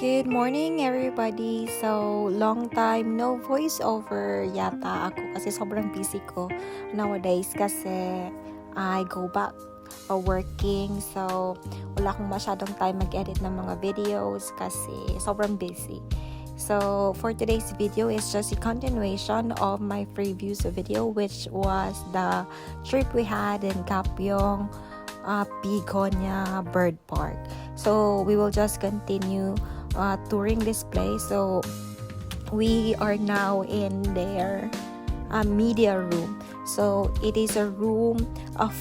Good morning everybody. So, long time no voiceover yata ako kasi sobrang busy ko nowadays kasi I go back working. So, wala akong masyadong time mag-edit ng mga videos kasi sobrang busy. So, for today's video is just a continuation of my previous video, which was the trip we had in Gapyeong, Begonia Bird Park. So, we will just continue touring this place. So we are now in their media room. So it is a room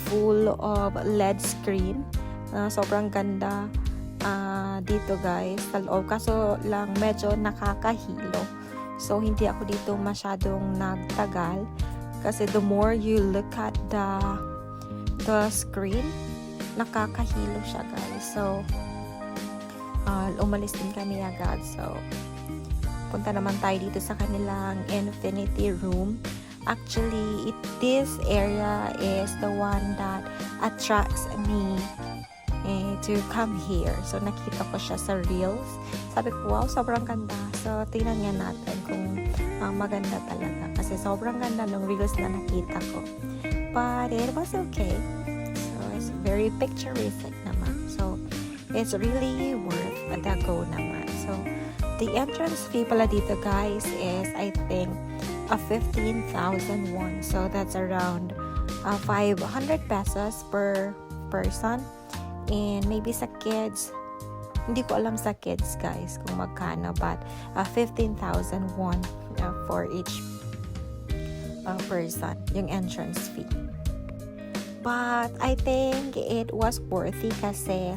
full of LED screen. Sobrang ganda dito guys sa loob, kaso lang medyo nakakahilo. So hindi ako dito masyadong nagtagal kasi the more you look at the screen, nakakahilo siya guys. So umalis din kami agad. So, punta naman tayo dito sa kanilang infinity room. Actually, this area is the one that attracts me to come here. So, nakita ko siya sa reels. Sabi ko, wow, sobrang ganda. So, tingnan nga natin kung maganda talaga. Kasi sobrang ganda ng reels na nakita ko. But it was okay. So, it's very picturesque naman. So, it's really worth the go naman. So, the entrance fee pala dito guys is I think 15,000 won. So, that's around 500 pesos per person. And maybe sa kids, hindi ko alam sa kids guys kung magkano, but 15,000 won for each person, yung entrance fee. But I think it was worthy kasi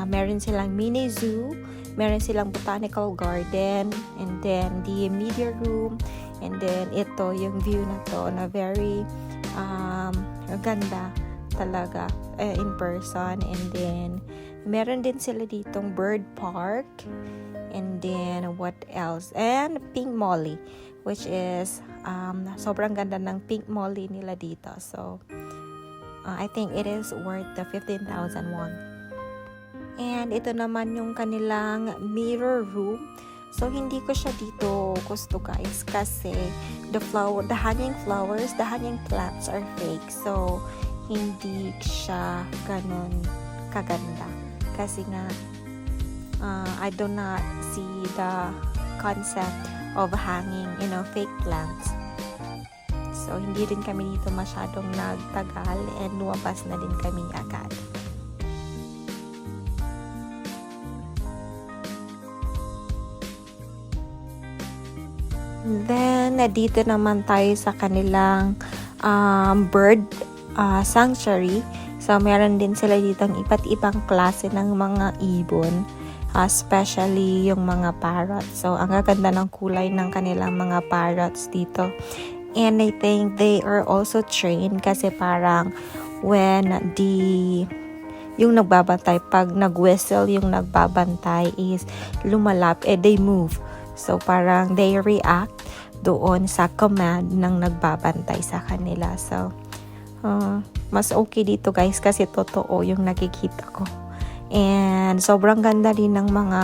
meron silang mini zoo, meron silang botanical garden, and then the media room, and then ito, yung view na to na very ganda talaga in person. And then meron din sila ditong bird park, and then what else, and pink molly, which is sobrang ganda ng pink molly nila dito. So I think it is worth the 15,000 won. And ito naman yung kanilang mirror room. So, hindi ko siya dito gusto guys kasi the hanging flowers, the hanging plants are fake. So, hindi siya ganun kaganda. Kasi nga, I do not see the concept of hanging, fake plants. So, hindi rin kami dito masyadong nagtagal and lumabas na din kami agad. Then, dito naman tayo sa kanilang bird sanctuary. So, meron din sila dito ng iba't ibang klase ng mga ibon, especially yung mga parrots. So, ang gaganda ng kulay ng kanilang mga parrots dito. And I think they are also trained kasi parang when yung nagbabantay, pag nag-whistle yung nagbabantay is lumalap, they move. So, parang they react doon sa command ng nagbabantay sa kanila. So, mas okay dito guys kasi totoo yung nakikita ko. And sobrang ganda din ng mga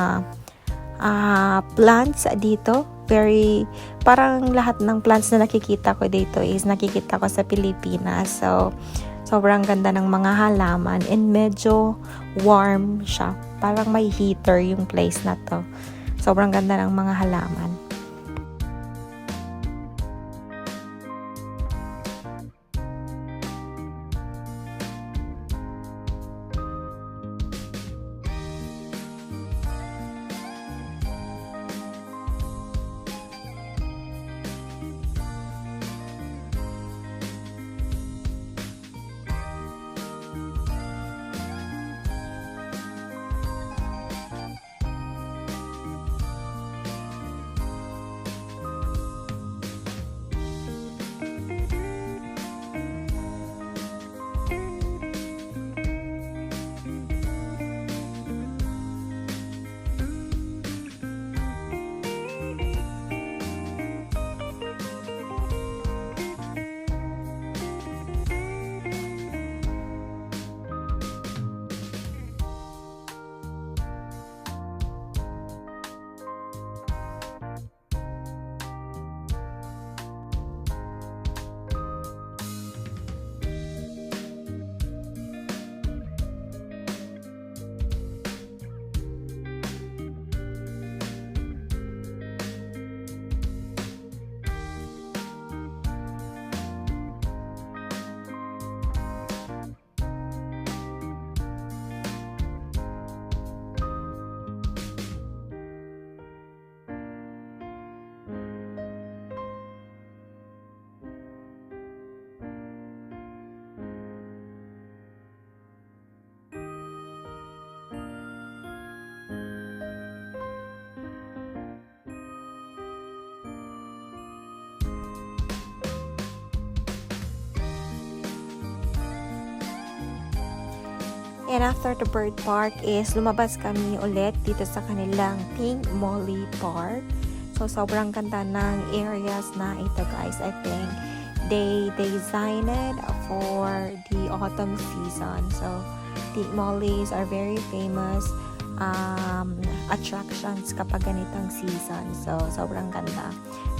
plants dito. Parang lahat ng plants na nakikita ko dito is nakikita ko sa Pilipinas. So, sobrang ganda ng mga halaman and medyo warm siya. Parang may heater yung place na to. Sobrang ganda ng mga halaman. And after the bird park is lumabas kami ulit dito sa kanilang Pink Molly Park. So sobrang ganda ng areas na ito guys. I think they designed it for the autumn season. So Pink Mollies are very famous attractions kapag ganitong season. So sobrang ganda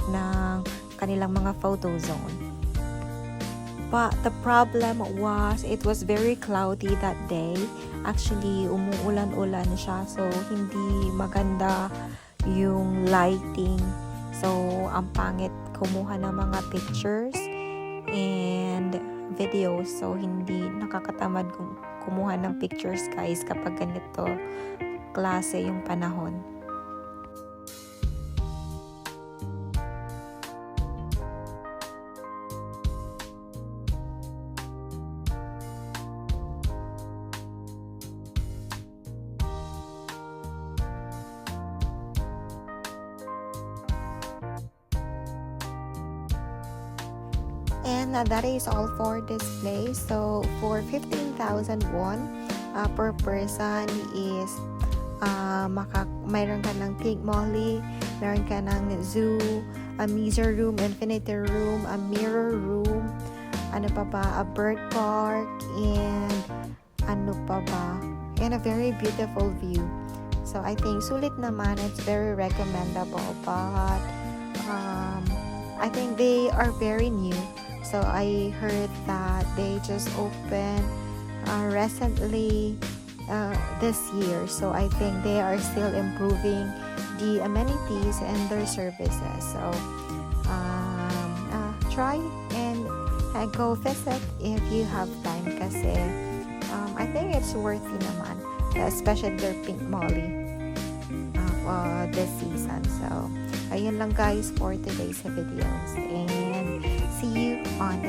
ng kanilang mga photo zone. But the problem was, it was very cloudy that day. Actually, umuulan-ulan siya. So, hindi maganda yung lighting. So, ang pangit kumuha ng mga pictures and videos. So, hindi nakakatamad kumuha ng pictures guys kapag ganito klase yung panahon. And that is all for this place. So for 15,000 won per person is mayroon ka ng Pink Molly, mayroon ka ng zoo, a measure room, infinity room, a mirror room, ano pa ba, a bird park, and ano pa ba, and a very beautiful view. So I think sulit naman, it's very recommendable, but I think they are very new. So I heard that they just opened recently this year. So I think they are still improving the amenities and their services. So try and go visit if you have time kasi I think it's worthy naman, especially their Pink Molly this season. So ayun lang guys for today's videos, and see you on the